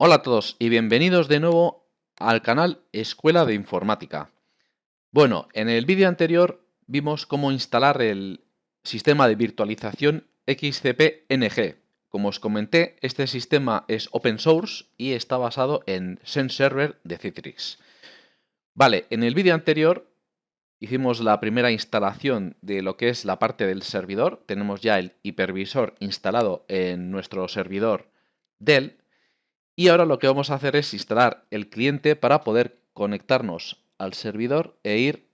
Hola a todos y bienvenidos de nuevo al canal Escuela de Informática. Bueno, en el vídeo anterior vimos cómo instalar el sistema de virtualización XCP-NG. Como os comenté, este sistema es open source y está basado en Xen Server de Citrix. Vale, en el vídeo anterior hicimos la primera instalación de lo que es la parte del servidor. Tenemos ya el hipervisor instalado en nuestro servidor Dell. Y ahora lo que vamos a hacer es instalar el cliente para poder conectarnos al servidor e ir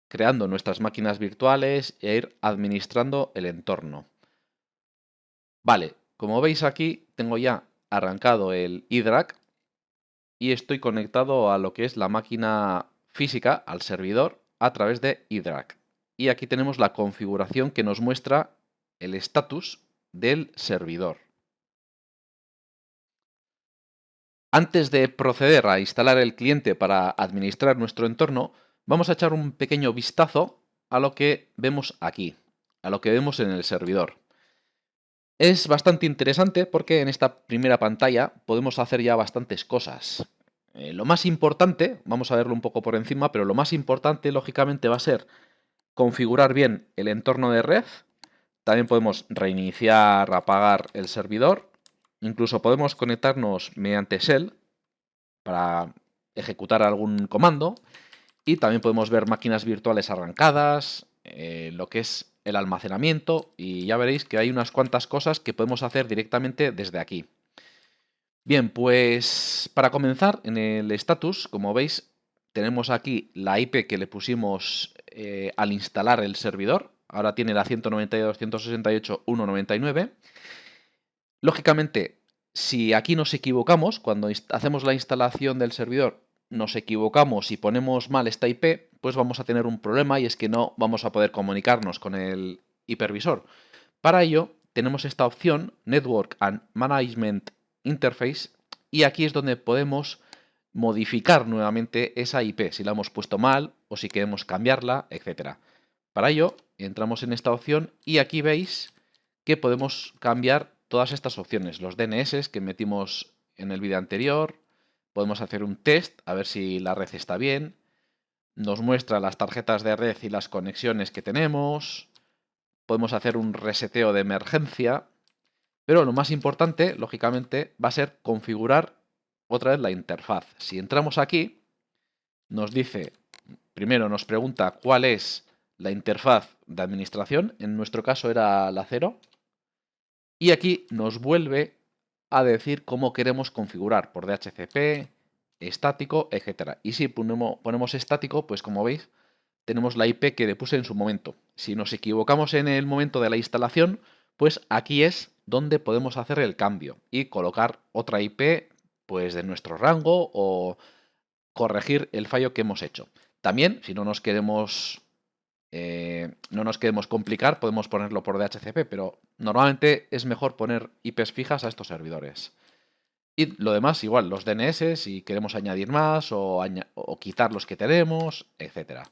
creando nuestras máquinas virtuales e ir administrando el entorno. Vale, como veis aquí tengo ya arrancado el iDRAC y estoy conectado a lo que es la máquina física, al servidor, a través de iDRAC. Y aquí tenemos la configuración que nos muestra el estatus del servidor. Antes de proceder a instalar el cliente para administrar nuestro entorno, vamos a echar un pequeño vistazo a lo que vemos aquí, a lo que vemos en el servidor. Es bastante interesante porque en esta primera pantalla podemos hacer ya bastantes cosas. Lo más importante, vamos a verlo un poco por encima, pero lo más importante lógicamente va a ser configurar bien el entorno de red. También podemos reiniciar, apagar el servidor. Incluso podemos conectarnos mediante shell para ejecutar algún comando. Y también podemos ver máquinas virtuales arrancadas, lo que es el almacenamiento, y ya veréis que hay unas cuantas cosas que podemos hacer directamente desde aquí. Bien, pues para comenzar, en el status, como veis, tenemos aquí la IP que le pusimos al instalar el servidor. Ahora tiene la 192.168.199. Lógicamente, si aquí nos equivocamos, cuando hacemos la instalación del servidor, nos equivocamos y ponemos mal esta IP, pues vamos a tener un problema y es que no vamos a poder comunicarnos con el hipervisor. Para ello, tenemos esta opción, Network and Management Interface, y aquí es donde podemos modificar nuevamente esa IP, si la hemos puesto mal o si queremos cambiarla, etc. Para ello, entramos en esta opción y aquí veis que podemos cambiar todas estas opciones, los DNS que metimos en el vídeo anterior, podemos hacer un test a ver si la red está bien, nos muestra las tarjetas de red y las conexiones que tenemos, podemos hacer un reseteo de emergencia, pero lo más importante, lógicamente, va a ser configurar otra vez la interfaz. Si entramos aquí, nos dice, primero nos pregunta cuál es la interfaz de administración, en nuestro caso era la 0, y aquí nos vuelve a decir cómo queremos configurar por DHCP, estático, etc. Y si ponemos estático, pues como veis, tenemos la IP que le puse en su momento. Si nos equivocamos en el momento de la instalación, pues aquí es donde podemos hacer el cambio y colocar otra IP pues de nuestro rango o corregir el fallo que hemos hecho. También, si no nos queremos complicar, podemos ponerlo por DHCP, pero normalmente es mejor poner IPs fijas a estos servidores. Y lo demás, igual, los DNS, si queremos añadir más o quitar los que tenemos, etc.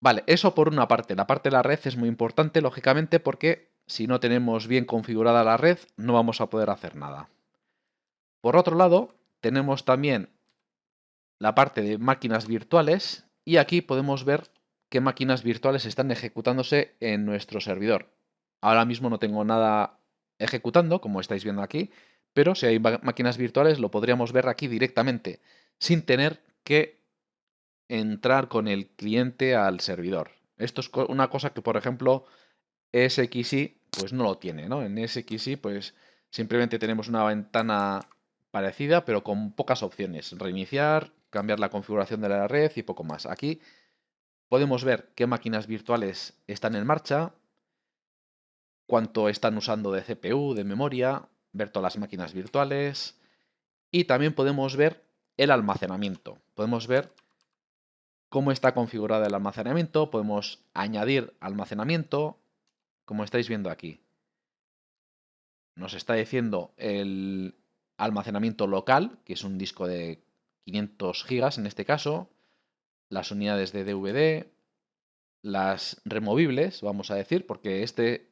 Vale, eso por una parte. La parte de la red es muy importante, lógicamente, porque si no tenemos bien configurada la red, no vamos a poder hacer nada. Por otro lado, tenemos también la parte de máquinas virtuales y aquí podemos ver qué máquinas virtuales están ejecutándose en nuestro servidor. Ahora mismo no tengo nada ejecutando, como estáis viendo aquí, pero si hay máquinas virtuales lo podríamos ver aquí directamente, sin tener que entrar con el cliente al servidor. Esto es una cosa que, por ejemplo, ESXi pues no lo tiene, ¿no? En ESXi pues simplemente tenemos una ventana parecida, pero con pocas opciones. Reiniciar, cambiar la configuración de la red y poco más. Aquí podemos ver qué máquinas virtuales están en marcha, cuánto están usando de CPU, de memoria, ver todas las máquinas virtuales y también podemos ver el almacenamiento. Podemos ver cómo está configurado el almacenamiento, podemos añadir almacenamiento, como estáis viendo aquí. Nos está diciendo el almacenamiento local, que es un disco de 500 gigas en este caso, las unidades de DVD, las removibles, vamos a decir, porque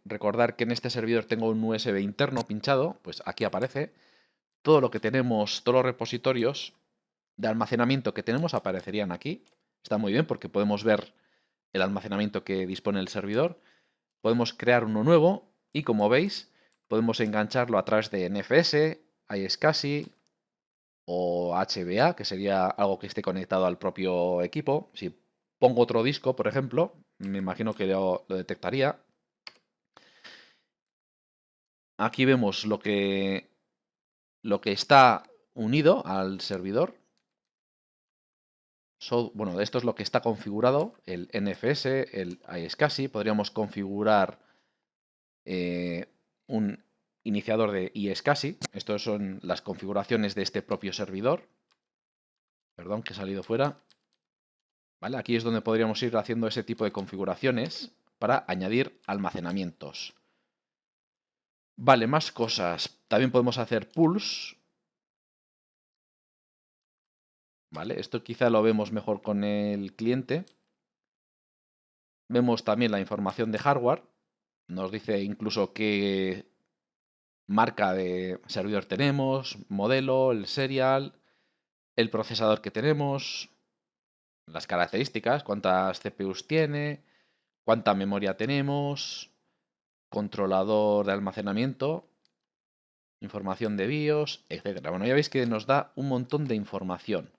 recordar que en este servidor tengo un USB interno pinchado, pues aquí aparece. todo lo que tenemos, todos los repositorios de almacenamiento que tenemos aparecerían aquí. Está muy bien porque podemos ver el almacenamiento que dispone el servidor. Podemos crear uno nuevo y, como veis, podemos engancharlo a través de NFS, iSCSI o HBA, que sería algo que esté conectado al propio equipo. Si pongo otro disco, por ejemplo, me imagino que lo detectaría. Aquí vemos lo que está unido al servidor. Bueno, esto es lo que está configurado, el NFS, el iSCSI. Podríamos configurar un iniciador de iSCSI. Estas son las configuraciones de este propio servidor. Perdón, que he salido fuera. ¿Vale? Aquí es donde podríamos ir haciendo ese tipo de configuraciones para añadir almacenamientos. Vale, más cosas. También podemos hacer pools. ¿Vale? Esto quizá lo vemos mejor con el cliente. Vemos también la información de hardware. Nos dice incluso qué marca de servidor tenemos, modelo, el serial, el procesador que tenemos, las características, cuántas CPUs tiene, cuánta memoria tenemos, controlador de almacenamiento, información de BIOS, etcétera. Bueno, ya veis que nos da un montón de información,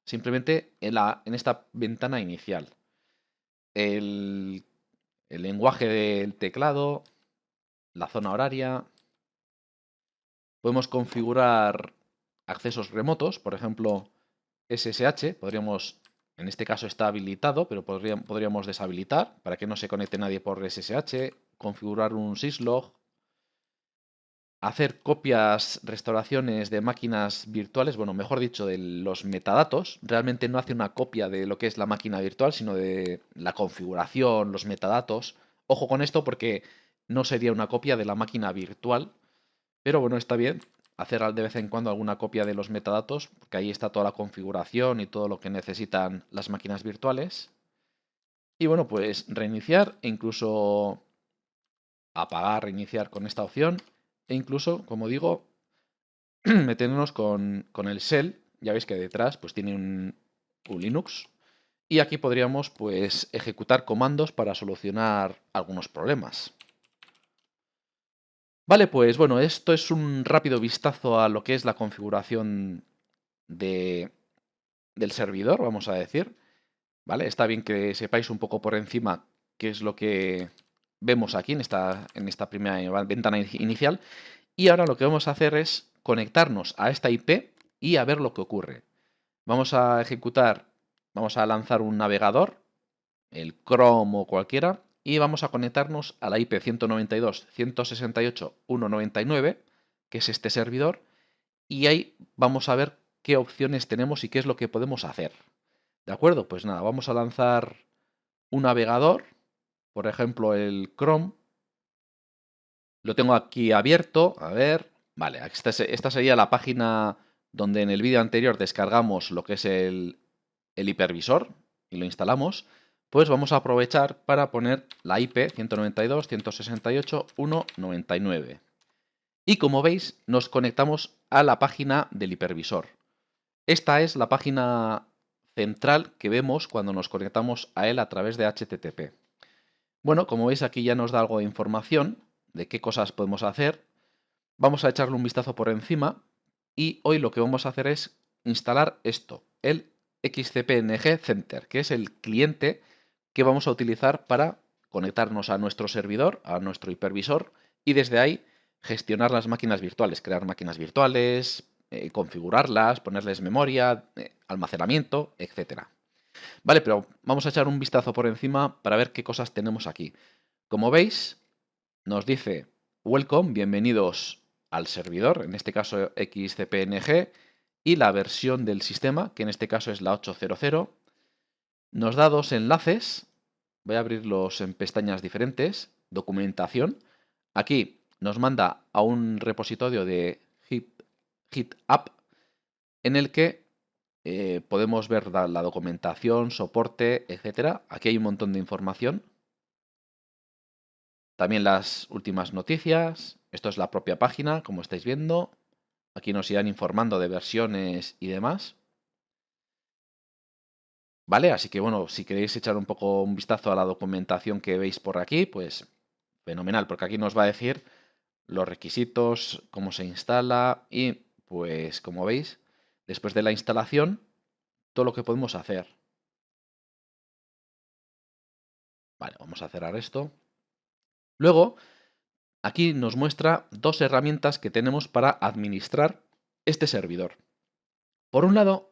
simplemente en esta ventana inicial. El lenguaje del teclado, la zona horaria. Podemos configurar accesos remotos, por ejemplo, SSH. Podríamos, en este caso está habilitado, pero podríamos deshabilitar para que no se conecte nadie por SSH. Configurar un syslog. Hacer copias, restauraciones de máquinas virtuales, bueno, mejor dicho, de los metadatos. Realmente no hace una copia de lo que es la máquina virtual, sino de la configuración, los metadatos. Ojo con esto porque no sería una copia de la máquina virtual, pero bueno, está bien hacer de vez en cuando alguna copia de los metadatos, porque ahí está toda la configuración y todo lo que necesitan las máquinas virtuales. Y bueno, pues reiniciar e incluso apagar, reiniciar con esta opción. E incluso, como digo, meternos con el shell. Ya veis que detrás pues tiene un Linux. Y aquí podríamos pues ejecutar comandos para solucionar algunos problemas. Vale, pues bueno, esto es un rápido vistazo a lo que es la configuración del servidor, vamos a decir. ¿Vale? Está bien que sepáis un poco por encima qué es lo que vemos aquí en esta primera ventana inicial. Y ahora lo que vamos a hacer es conectarnos a esta IP y a ver lo que ocurre. Vamos a vamos a lanzar un navegador, el Chrome o cualquiera, y vamos a conectarnos a la IP 192.168.199, que es este servidor, y ahí vamos a ver qué opciones tenemos y qué es lo que podemos hacer. ¿De acuerdo? Pues nada, vamos a lanzar un navegador, por ejemplo el Chrome. Lo tengo aquí abierto, a ver. Vale, esta sería la página donde en el vídeo anterior descargamos lo que es el hipervisor y lo instalamos. Pues vamos a aprovechar para poner la IP 192.168.199. Y como veis, nos conectamos a la página del hipervisor. Esta es la página central que vemos cuando nos conectamos a él a través de HTTP. Bueno, como veis aquí ya nos da algo de información de qué cosas podemos hacer. Vamos a echarle un vistazo por encima y hoy lo que vamos a hacer es instalar esto, el XCPNG Center, que es el cliente que vamos a utilizar para conectarnos a nuestro servidor, a nuestro hipervisor, y desde ahí gestionar las máquinas virtuales, crear máquinas virtuales, configurarlas, ponerles memoria, almacenamiento, etcétera. Vale, pero vamos a echar un vistazo por encima para ver qué cosas tenemos aquí. Como veis, nos dice welcome, bienvenidos al servidor, en este caso XCPNG, y la versión del sistema, que en este caso es la 8.0.0. Nos da dos enlaces, voy a abrirlos en pestañas diferentes, documentación. Aquí nos manda a un repositorio de GitHub en el que podemos ver la documentación, soporte, etcétera. Aquí hay un montón de información. También las últimas noticias. Esto es la propia página, como estáis viendo. Aquí nos irán informando de versiones y demás. ¿Vale? Así que bueno, si queréis echar un poco un vistazo a la documentación que veis por aquí, pues fenomenal, porque aquí nos va a decir los requisitos, cómo se instala y pues como veis, después de la instalación, todo lo que podemos hacer. Vale, vamos a cerrar esto. Luego, aquí nos muestra dos herramientas que tenemos para administrar este servidor. Por un lado,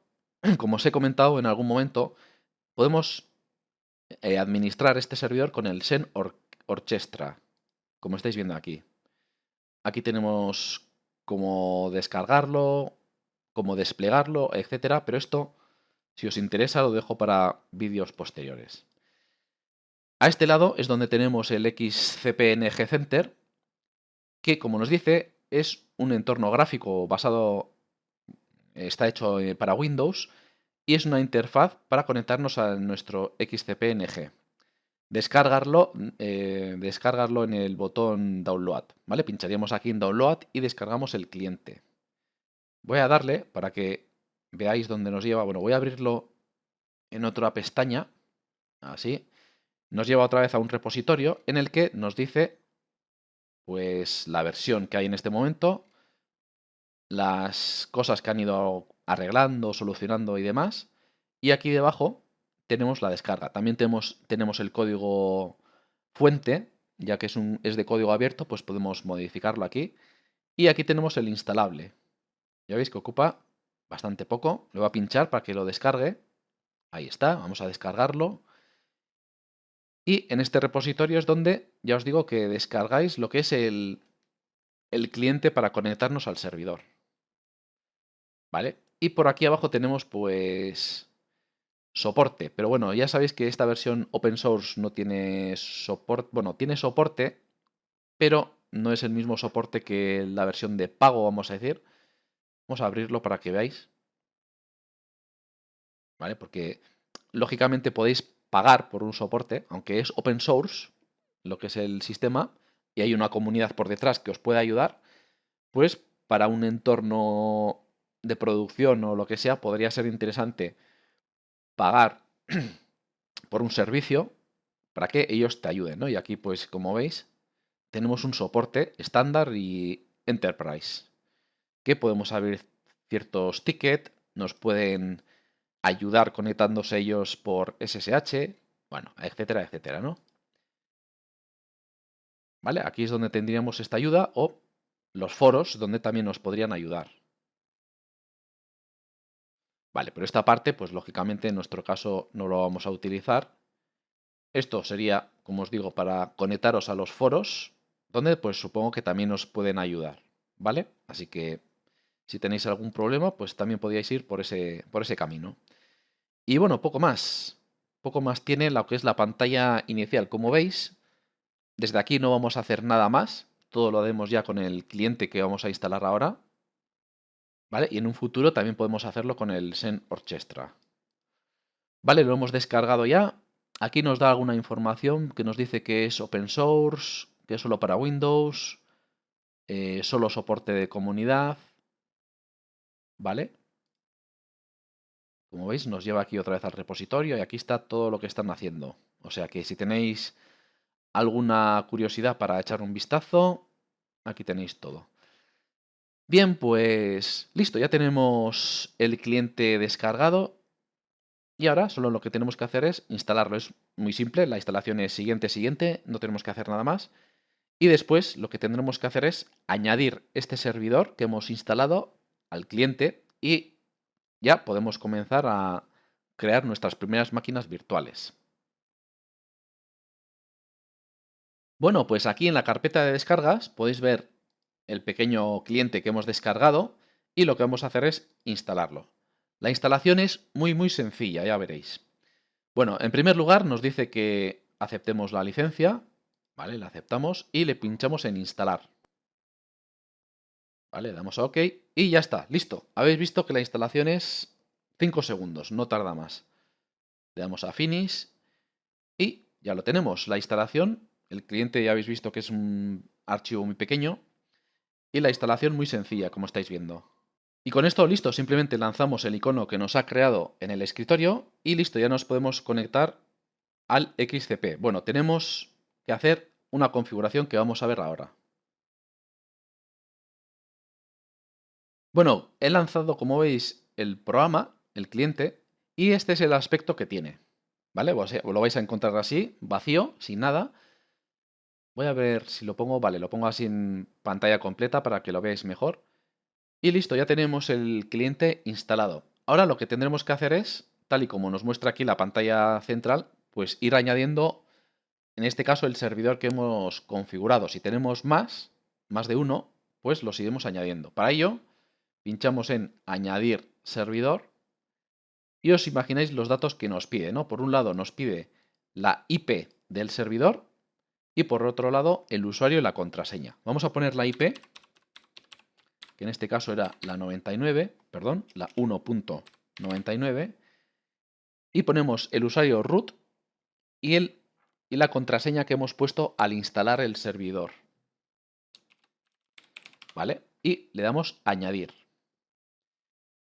como os he comentado en algún momento, podemos administrar este servidor con el Xen Orchestra, como estáis viendo aquí. Aquí tenemos cómo descargarlo, cómo desplegarlo, etcétera, pero esto, si os interesa, lo dejo para vídeos posteriores. A este lado es donde tenemos el XCPNG Center, que como nos dice, es un entorno gráfico basado, está hecho para Windows y es una interfaz para conectarnos a nuestro XCPNG. Descargarlo en el botón Download, ¿vale? Pincharíamos aquí en Download y descargamos el cliente. Voy a darle para que veáis dónde nos lleva. Bueno, voy a abrirlo en otra pestaña, así. Nos lleva otra vez a un repositorio en el que nos dice pues la versión que hay en este momento, las cosas que han ido arreglando, solucionando y demás. Y aquí debajo tenemos la descarga. También tenemos el código fuente, ya que es de código abierto, pues podemos modificarlo aquí. Y aquí tenemos el instalable. Ya veis que ocupa bastante poco. Le voy a pinchar para que lo descargue. Ahí está, vamos a descargarlo. Y en este repositorio es donde ya os digo que descargáis lo que es el cliente para conectarnos al servidor. ¿Vale? Y por aquí abajo tenemos pues soporte. Pero bueno, ya sabéis que esta versión open source no tiene soporte. Bueno, tiene soporte, pero no es el mismo soporte que la versión de pago, vamos a decir. Vamos a abrirlo para que veáis. ¿Vale? Porque lógicamente podéis pagar por un soporte, aunque es open source, lo que es el sistema, y hay una comunidad por detrás que os puede ayudar, pues para un entorno de producción o lo que sea, podría ser interesante pagar por un servicio para que ellos te ayuden, ¿no? Y aquí, pues como veis, tenemos un soporte estándar y enterprise, que podemos abrir ciertos tickets, nos pueden ayudar conectándose ellos por SSH, bueno, etcétera, etcétera, ¿no? ¿Vale? Aquí es donde tendríamos esta ayuda o los foros donde también nos podrían ayudar. Vale, pero esta parte, pues lógicamente en nuestro caso no lo vamos a utilizar. Esto sería, como os digo, para conectaros a los foros, donde pues supongo que también os pueden ayudar, ¿vale? Así que si tenéis algún problema, pues también podríais ir por ese camino. Y bueno, poco más. Poco más tiene lo que es la pantalla inicial. Como veis, desde aquí no vamos a hacer nada más. Todo lo haremos ya con el cliente que vamos a instalar ahora. ¿Vale? Y en un futuro también podemos hacerlo con el Xen Orchestra. Vale, lo hemos descargado ya. Aquí nos da alguna información que nos dice que es open source, que es solo para Windows, solo soporte de comunidad. ¿Vale? Como veis, nos lleva aquí otra vez al repositorio y aquí está todo lo que están haciendo. O sea que si tenéis alguna curiosidad para echar un vistazo, aquí tenéis todo. Bien, pues listo, ya tenemos el cliente descargado y ahora solo lo que tenemos que hacer es instalarlo. Es muy simple, la instalación es siguiente, siguiente, no tenemos que hacer nada más. Y después lo que tendremos que hacer es añadir este servidor que hemos instalado al cliente y ya podemos comenzar a crear nuestras primeras máquinas virtuales. Bueno, pues aquí en la carpeta de descargas podéis ver el pequeño cliente que hemos descargado y lo que vamos a hacer es instalarlo. La instalación es muy sencilla, ya veréis. Bueno, en primer lugar nos dice que aceptemos la licencia, ¿vale? La aceptamos y le pinchamos en instalar. ¿Vale? Le damos a OK y ya está, listo. Habéis visto que la instalación es 5 segundos, no tarda más. Le damos a Finish y ya lo tenemos. La instalación, el cliente ya habéis visto que es un archivo muy pequeño y la instalación muy sencilla, como estáis viendo. Y con esto listo, simplemente lanzamos el icono que nos ha creado en el escritorio y listo, ya nos podemos conectar al XCP. Bueno, tenemos que hacer una configuración que vamos a ver ahora. Bueno, he lanzado, como veis, el programa, el cliente, y este es el aspecto que tiene. ¿Vale? Lo vais a encontrar así, vacío, sin nada. Voy a ver si lo pongo, vale, lo pongo así en pantalla completa para que lo veáis mejor. Y listo, ya tenemos el cliente instalado. Ahora lo que tendremos que hacer es, tal y como nos muestra aquí la pantalla central, pues ir añadiendo, en este caso, el servidor que hemos configurado. Si tenemos más de uno, pues los iremos añadiendo. Para ello, pinchamos en añadir servidor y os imagináis los datos que nos pide, ¿no? Por un lado nos pide la IP del servidor y por otro lado el usuario y la contraseña. Vamos a poner la IP, que en este caso era la 99, perdón, la 1.99, y ponemos el usuario root y la contraseña que hemos puesto al instalar el servidor. ¿Vale? Y le damos añadir.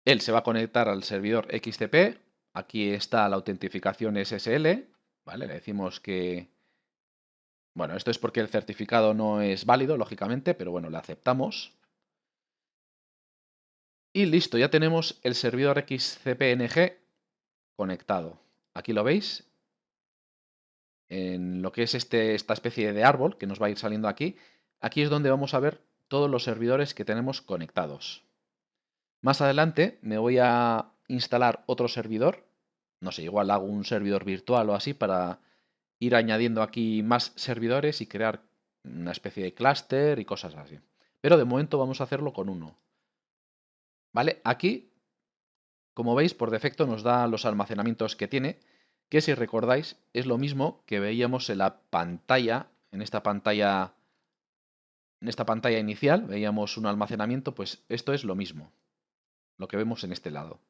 Él se va a conectar al servidor XCP. Aquí está la autentificación SSL. ¿Vale? Le decimos que... Bueno, esto es porque el certificado no es válido, lógicamente, pero bueno, le aceptamos. Y listo, ya tenemos el servidor XCPNG conectado. Aquí lo veis, en lo que es esta especie de árbol que nos va a ir saliendo aquí. Aquí es donde vamos a ver todos los servidores que tenemos conectados. Más adelante me voy a instalar otro servidor. No sé, igual hago un servidor virtual o así para ir añadiendo aquí más servidores y crear una especie de clúster y cosas así. Pero de momento vamos a hacerlo con uno. ¿Vale? Aquí, como veis, por defecto nos da los almacenamientos que tiene, que si recordáis es lo mismo que veíamos en la pantalla, en esta pantalla inicial, veíamos un almacenamiento, pues esto es lo mismo, lo que vemos en este lado.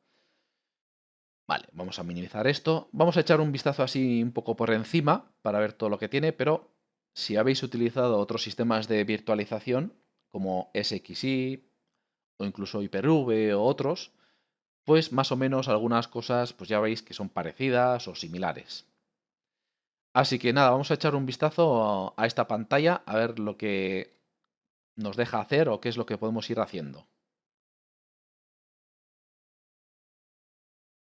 Vale, vamos a minimizar esto. Vamos a echar un vistazo así un poco por encima para ver todo lo que tiene, pero si habéis utilizado otros sistemas de virtualización como SXI o incluso Hyper-V o otros, pues más o menos algunas cosas pues ya veis que son parecidas o similares. Así que nada, vamos a echar un vistazo a esta pantalla a ver lo que nos deja hacer o qué es lo que podemos ir haciendo.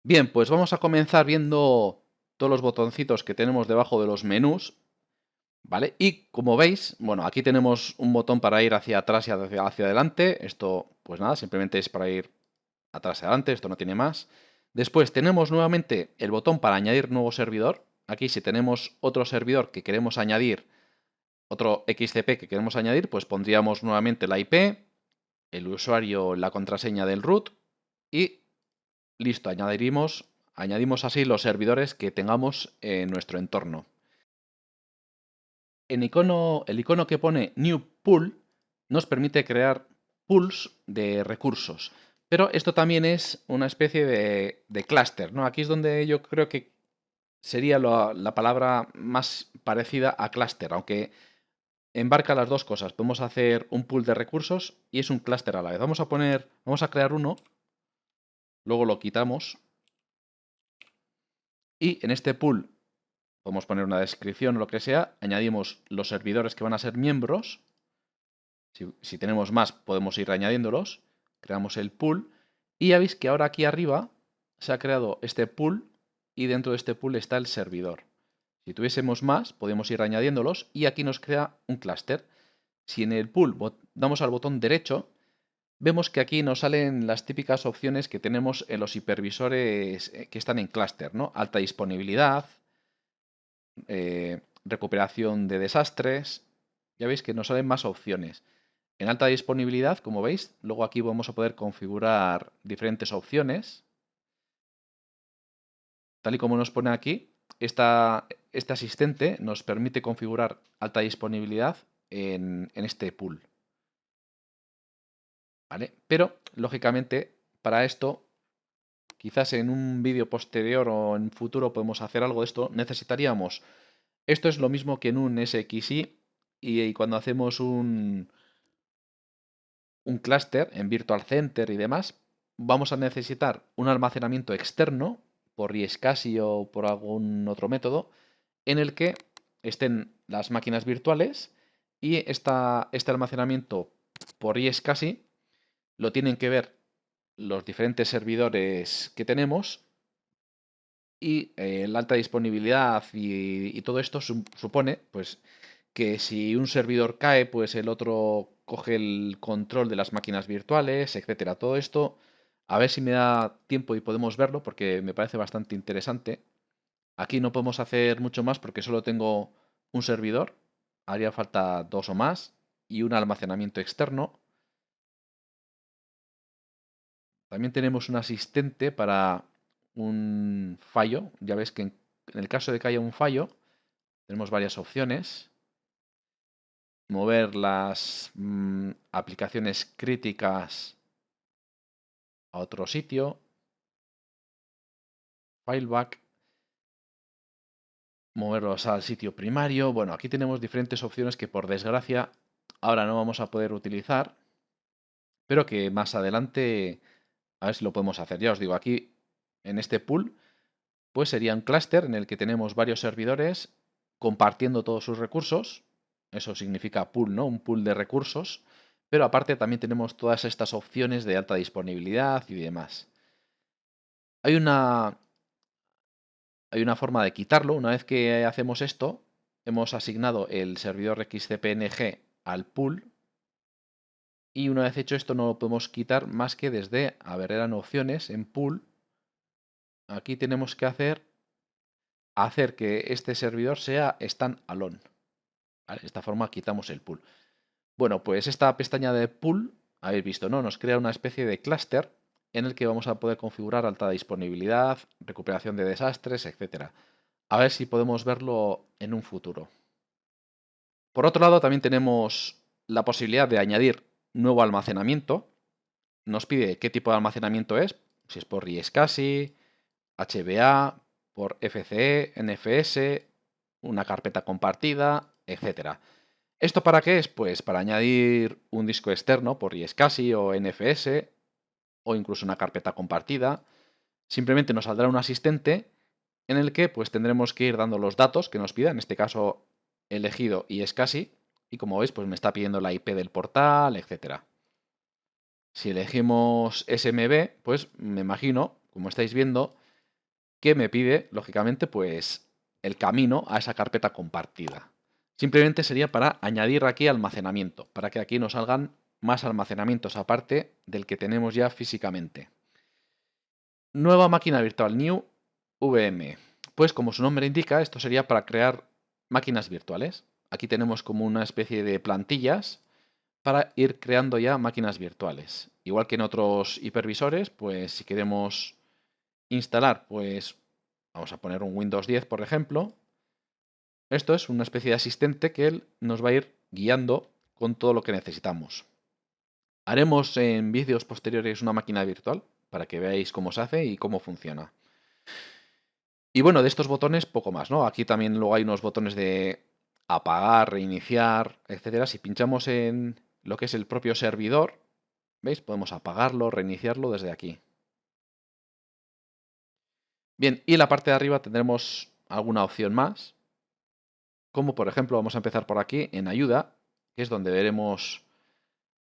Bien, pues vamos a comenzar viendo todos los botoncitos que tenemos debajo de los menús, ¿vale? Y como veis, bueno, aquí tenemos un botón para ir hacia atrás y hacia adelante. Esto, pues nada, simplemente es para ir atrás y adelante, esto no tiene más. Después tenemos nuevamente el botón para añadir nuevo servidor. Aquí si tenemos otro servidor que queremos añadir, otro XCP que queremos añadir, pues pondríamos nuevamente la IP, el usuario, la contraseña del root y listo, añadimos así los servidores que tengamos en nuestro entorno. El icono que pone New Pool nos permite crear pools de recursos. Pero esto también es una especie de clúster, ¿no? Aquí es donde yo creo que sería la palabra más parecida a clúster, aunque embarca las dos cosas. Podemos hacer un pool de recursos y es un clúster a la vez. Vamos a crear uno, luego lo quitamos y en este pool podemos poner una descripción o lo que sea, añadimos los servidores que van a ser miembros. Si tenemos más, podemos ir añadiéndolos. Creamos el pool. Y ya veis que ahora aquí arriba se ha creado este pool y dentro de este pool está el servidor. Si tuviésemos más, podemos ir añadiéndolos y aquí nos crea un clúster. Si en el pool damos al botón derecho, vemos que aquí nos salen las típicas opciones que tenemos en los hipervisores que están en clúster, ¿no? Alta disponibilidad, recuperación de desastres. Ya veis que nos salen más opciones. En alta disponibilidad, como veis, luego aquí vamos a poder configurar diferentes opciones. Tal y como nos pone aquí, este asistente nos permite configurar alta disponibilidad en este pool. ¿Vale? Pero, lógicamente, para esto, quizás en un vídeo posterior o en futuro podemos hacer algo de esto, necesitaríamos... Esto es lo mismo que en un SXI y cuando hacemos un clúster en Virtual Center y demás, vamos a necesitar un almacenamiento externo por iSCSI o por algún otro método en el que estén las máquinas virtuales y este almacenamiento por iSCSI lo tienen que ver los diferentes servidores que tenemos y la alta disponibilidad y todo esto supone pues, que si un servidor cae, pues el otro coge el control de las máquinas virtuales, etcétera. Todo esto, a ver si me da tiempo y podemos verlo porque me parece bastante interesante. Aquí no podemos hacer mucho más porque solo tengo un servidor, haría falta dos o más y un almacenamiento externo. También tenemos un asistente para un fallo. Ya ves que en el caso de que haya un fallo, tenemos varias opciones. Mover las aplicaciones críticas a otro sitio. Fileback. Moverlos al sitio primario. Bueno, aquí tenemos diferentes opciones que por desgracia ahora no vamos a poder utilizar, pero que más adelante a ver si lo podemos hacer. Ya os digo, aquí en este pool pues sería un clúster en el que tenemos varios servidores compartiendo todos sus recursos. Eso significa pool, ¿no? Un pool de recursos. Pero aparte también tenemos todas estas opciones de alta disponibilidad y demás. Hay una forma de quitarlo. Una vez que hacemos esto, hemos asignado el servidor XCPNG al pool. Y una vez hecho esto no lo podemos quitar más que desde, a ver, eran opciones en pool. Aquí tenemos que hacer que este servidor sea standalone. ¿Vale? De esta forma quitamos el pool. Bueno, pues esta pestaña de pool, habéis visto, ¿no? Nos crea una especie de clúster en el que vamos a poder configurar alta disponibilidad, recuperación de desastres, etcétera. A ver si podemos verlo en un futuro. Por otro lado, también tenemos la posibilidad de añadir nuevo almacenamiento. Nos pide qué tipo de almacenamiento es, si es por iSCSI, HBA, por FCE, NFS, una carpeta compartida, etcétera. ¿Esto para qué es? Pues para añadir un disco externo por iSCSI o NFS o incluso una carpeta compartida. Simplemente nos saldrá un asistente en el que pues tendremos que ir dando los datos que nos pida, en este caso elegido iSCSI, y como veis pues me está pidiendo la IP del portal, etcétera. Si elegimos SMB, pues me imagino, como estáis viendo, que me pide, lógicamente, pues el camino a esa carpeta compartida. Simplemente sería para añadir aquí almacenamiento, para que aquí nos salgan más almacenamientos aparte del que tenemos ya físicamente. Nueva máquina virtual, New VM. Pues como su nombre indica, esto sería para crear máquinas virtuales. Aquí tenemos como una especie de plantillas para ir creando ya máquinas virtuales. Igual que en otros hipervisores, pues si queremos instalar, pues vamos a poner un Windows 10, por ejemplo. Esto es una especie de asistente que él nos va a ir guiando con todo lo que necesitamos. Haremos en vídeos posteriores una máquina virtual para que veáis cómo se hace y cómo funciona. Y bueno, de estos botones poco más, ¿no? Aquí también luego hay unos botones de apagar, reiniciar, etcétera. Si pinchamos en lo que es el propio servidor, ¿veis? Podemos apagarlo, reiniciarlo desde aquí. Bien, y en la parte de arriba tendremos alguna opción más, como por ejemplo, vamos a empezar por aquí, en ayuda, que es donde veremos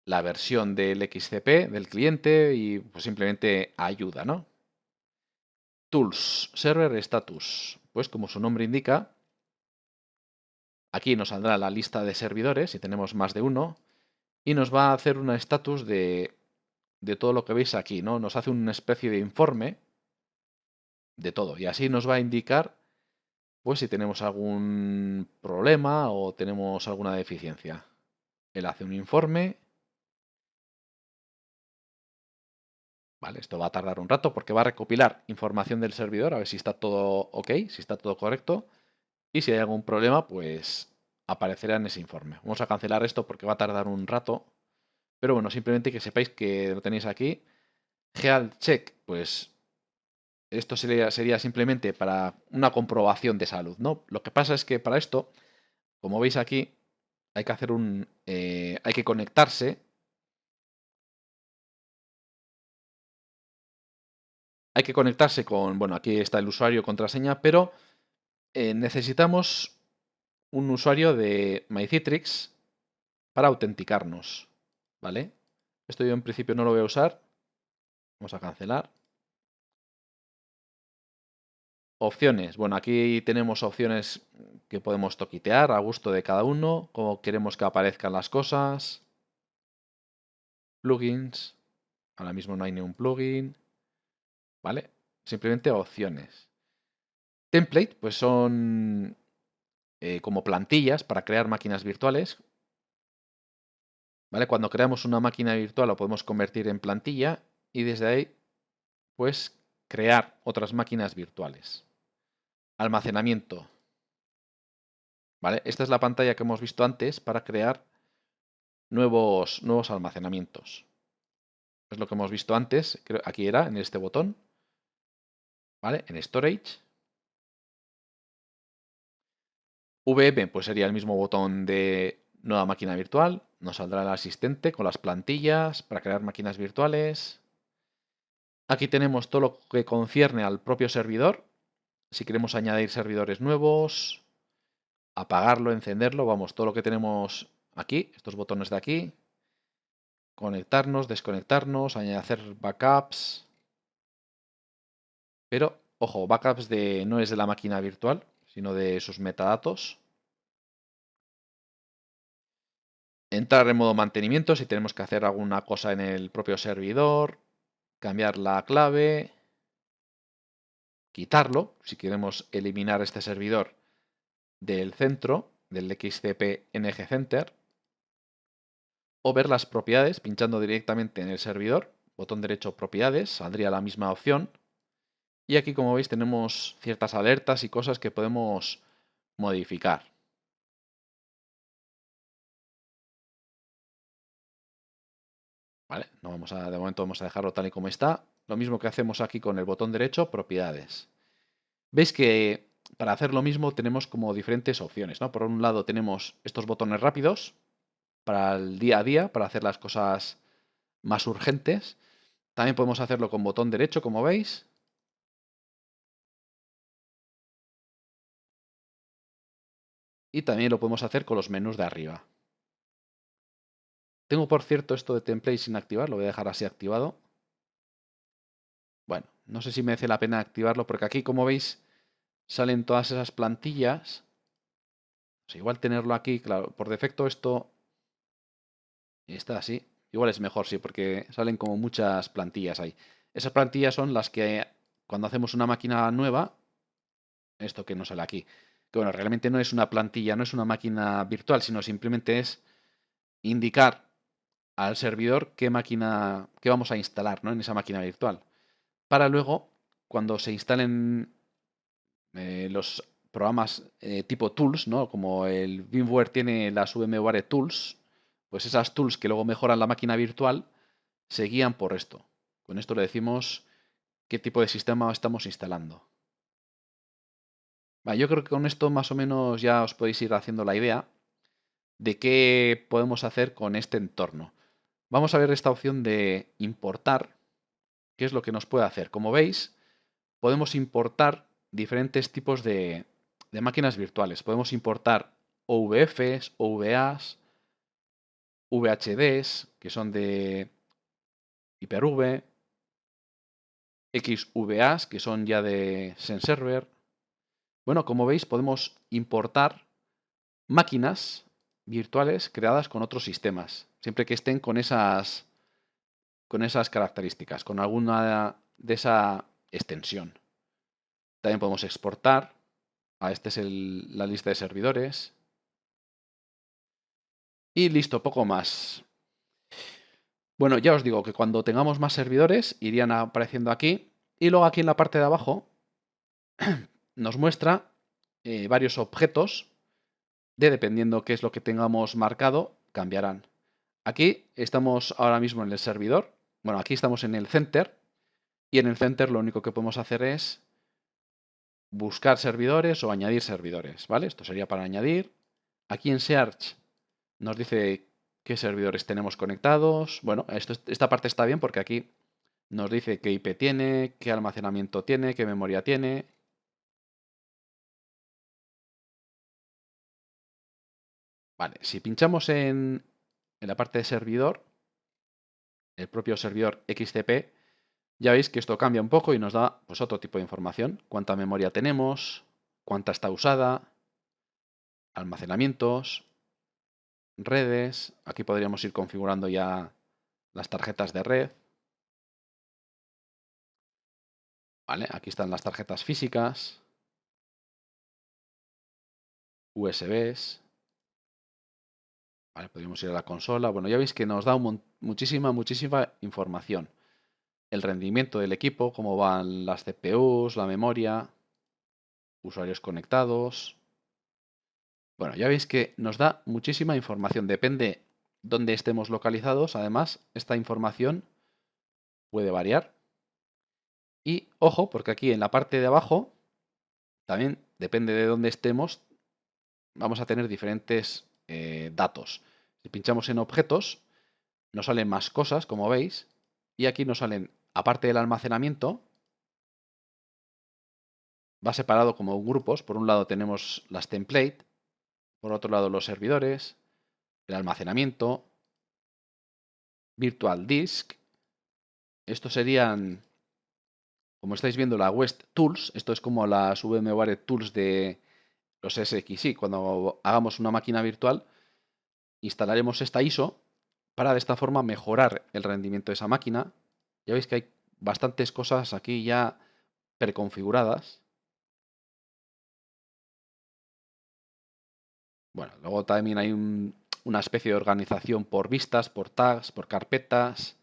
la versión del XCP del cliente y pues simplemente ayuda, ¿no? Tools, Server Status. Pues como su nombre indica, aquí nos saldrá la lista de servidores, si tenemos más de uno, y nos va a hacer una estatus de todo lo que veis aquí, ¿no? Nos hace una especie de informe de todo, y así nos va a indicar pues si tenemos algún problema o tenemos alguna deficiencia. Él hace un informe. Vale, esto va a tardar un rato porque va a recopilar información del servidor a ver si está todo ok, si está todo correcto. Y si hay algún problema, pues aparecerá en ese informe. Vamos a cancelar esto porque va a tardar un rato. Pero bueno, simplemente que sepáis que lo tenéis aquí. Health check, pues esto sería simplemente para una comprobación de salud, ¿no? Lo que pasa es que para esto, como veis aquí, hay que hacer hay que conectarse Hay que conectarse con, bueno, aquí está el usuario, contraseña, pero necesitamos un usuario de MyCitrix para autenticarnos, ¿vale? Esto yo en principio no lo voy a usar. Vamos a cancelar. Opciones. Bueno, aquí tenemos opciones que podemos toquitear a gusto de cada uno, como queremos que aparezcan las cosas. Plugins. Ahora mismo no hay ningún plugin. ¿Vale? Simplemente opciones. Template, pues son como plantillas para crear máquinas virtuales. ¿Vale? Cuando creamos una máquina virtual lo podemos convertir en plantilla y desde ahí, pues, crear otras máquinas virtuales. Almacenamiento. ¿Vale? Esta es la pantalla que hemos visto antes para crear nuevos almacenamientos. Es lo que hemos visto antes. Aquí era, en este botón. ¿Vale? En Storage. VM, pues sería el mismo botón de nueva máquina virtual. Nos saldrá el asistente con las plantillas para crear máquinas virtuales. Aquí tenemos todo lo que concierne al propio servidor. Si queremos añadir servidores nuevos, apagarlo, encenderlo, vamos, todo lo que tenemos aquí, estos botones de aquí. Conectarnos, desconectarnos, hacer backups. Pero, ojo, backups no es de la máquina virtual, sino de sus metadatos. Entrar en modo mantenimiento si tenemos que hacer alguna cosa en el propio servidor. Cambiar la clave. Quitarlo, si queremos eliminar este servidor del centro, del XCP NG Center. O ver las propiedades pinchando directamente en el servidor. Botón derecho propiedades, saldría la misma opción. Y aquí, como veis, tenemos ciertas alertas y cosas que podemos modificar. ¿Vale? No vamos de momento vamos a dejarlo tal y como está. Lo mismo que hacemos aquí con el botón derecho, propiedades. Veis que para hacer lo mismo tenemos como diferentes opciones, ¿no? Por un lado tenemos estos botones rápidos para el día a día, para hacer las cosas más urgentes. También podemos hacerlo con botón derecho, como veis. Y también lo podemos hacer con los menús de arriba. Tengo, por cierto, esto de template sin activar, lo voy a dejar así activado. Bueno, no sé si merece la pena activarlo porque aquí, como veis, salen todas esas plantillas. O sea, igual tenerlo aquí, claro, por defecto esto está así. Igual es mejor, sí, porque salen como muchas plantillas ahí. Esas plantillas son las que cuando hacemos una máquina nueva, esto que no sale aquí, que bueno, realmente no es una plantilla, no es una máquina virtual, sino simplemente es indicar al servidor qué máquina, qué vamos a instalar, ¿no? En esa máquina virtual. Para luego, cuando se instalen los programas tipo tools, ¿no? Como el VMware tiene las VMware Tools, pues esas tools que luego mejoran la máquina virtual se guían por esto. Con esto le decimos qué tipo de sistema estamos instalando. Yo creo que con esto más o menos ya os podéis ir haciendo la idea de qué podemos hacer con este entorno. Vamos a ver esta opción de importar, qué es lo que nos puede hacer. Como veis, podemos importar diferentes tipos de máquinas virtuales. Podemos importar OVFs, OVAs, VHDs, que son de Hyper-V, XVAs, que son ya de SenServer. Bueno, como veis, podemos importar máquinas virtuales creadas con otros sistemas, siempre que estén con esas características, con alguna de esa extensión. También podemos exportar. Esta es la lista de servidores. Y listo, poco más. Bueno, ya os digo que cuando tengamos más servidores irían apareciendo aquí. Y luego aquí en la parte de abajo nos muestra varios objetos dependiendo qué es lo que tengamos marcado, cambiarán. Aquí estamos ahora mismo en el servidor. Bueno, aquí estamos en el center. Y en el center lo único que podemos hacer es buscar servidores o añadir servidores, ¿vale? Esto sería para añadir. Aquí en Search nos dice qué servidores tenemos conectados. Bueno, esta parte está bien porque aquí Nos dice qué IP tiene, qué almacenamiento tiene, qué memoria tiene. Vale, si pinchamos en la parte de servidor, el propio servidor XCP, ya veis que esto cambia un poco y nos da pues, otro tipo de información. Cuánta memoria tenemos, cuánta está usada, almacenamientos, redes. Aquí podríamos ir configurando ya las tarjetas de red. Vale, aquí están las tarjetas físicas, USBs. Vale, podríamos ir a la consola. Bueno, ya veis que nos da muchísima información. El rendimiento del equipo, cómo van las CPUs, la memoria, usuarios conectados. Bueno, ya veis que nos da muchísima información. Depende dónde estemos localizados. Además, esta información puede variar. Y ojo, porque aquí en la parte de abajo, también depende de dónde estemos, vamos a tener diferentes datos. Si pinchamos en objetos, nos salen más cosas, como veis. Y aquí nos salen, aparte del almacenamiento, va separado como grupos. Por un lado tenemos las templates, por otro lado los servidores, el almacenamiento, virtual disk. Estos serían, como estáis viendo, la West Tools. Esto es como las VMware Tools de los SXI. Cuando hagamos una máquina virtual, instalaremos esta ISO para de esta forma mejorar el rendimiento de esa máquina. Ya veis que hay bastantes cosas aquí ya preconfiguradas. Bueno, luego también hay una especie de organización por vistas, por tags, por carpetas,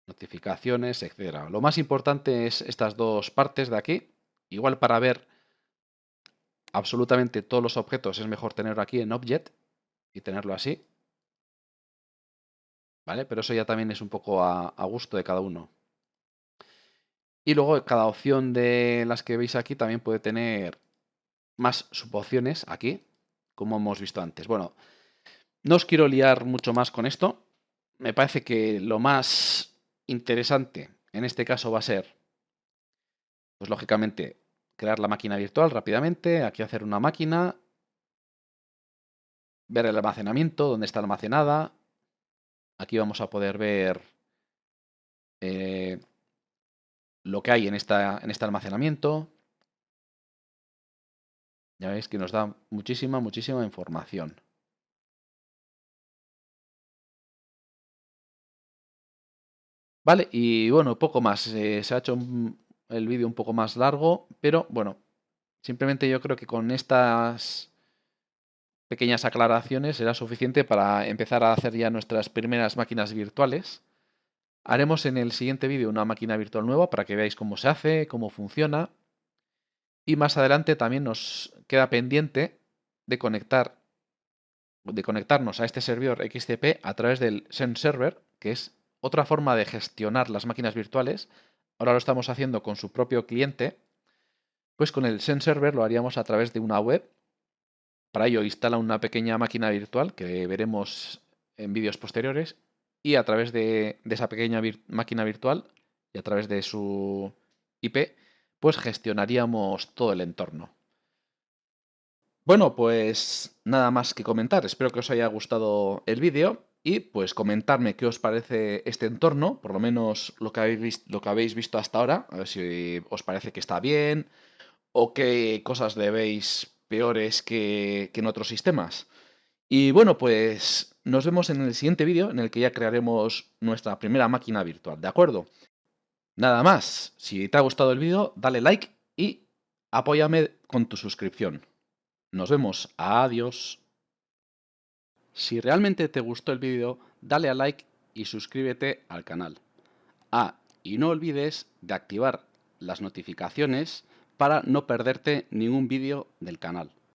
notificaciones, etcétera. Lo más importante es estas dos partes de aquí. Igual para ver absolutamente todos los objetos es mejor tenerlo aquí en Object y tenerlo así. ¿Vale? Pero eso ya también es un poco a gusto de cada uno. Y luego cada opción de las que veis aquí también puede tener más subopciones aquí, como hemos visto antes. Bueno, no os quiero liar mucho más con esto. Me parece que lo más interesante en este caso va a ser, pues lógicamente, crear la máquina virtual rápidamente. Aquí hacer una máquina, ver el almacenamiento, dónde está almacenada. Aquí vamos a poder ver lo que hay en este almacenamiento. Ya veis que nos da muchísima información. Vale, y bueno, poco más. Se ha hecho el vídeo un poco más largo, pero bueno, simplemente yo creo que con estas pequeñas aclaraciones será suficiente para empezar a hacer ya nuestras primeras máquinas virtuales. Haremos en el siguiente vídeo una máquina virtual nueva para que veáis cómo se hace, cómo funciona. Y más adelante también nos queda pendiente de conectarnos a este servidor XCP a través del Xen Server, que es otra forma de gestionar las máquinas virtuales. Ahora lo estamos haciendo con su propio cliente. Pues con el Xen Server lo haríamos a través de una web. Para ello instala una pequeña máquina virtual que veremos en vídeos posteriores y a través de esa pequeña máquina virtual y a través de su IP, pues gestionaríamos todo el entorno. Bueno, pues nada más que comentar. Espero que os haya gustado el vídeo y pues comentarme qué os parece este entorno, por lo menos lo que habéis visto hasta ahora, a ver si os parece que está bien o qué cosas le veis peores que en otros sistemas. Y bueno, pues nos vemos en el siguiente vídeo en el que ya crearemos nuestra primera máquina virtual, ¿de acuerdo? Nada más, si te ha gustado el vídeo, dale like y apóyame con tu suscripción. Nos vemos, adiós. Si realmente te gustó el vídeo, dale a like y suscríbete al canal. Ah, y no olvides de activar las notificaciones para no perderte ningún vídeo del canal.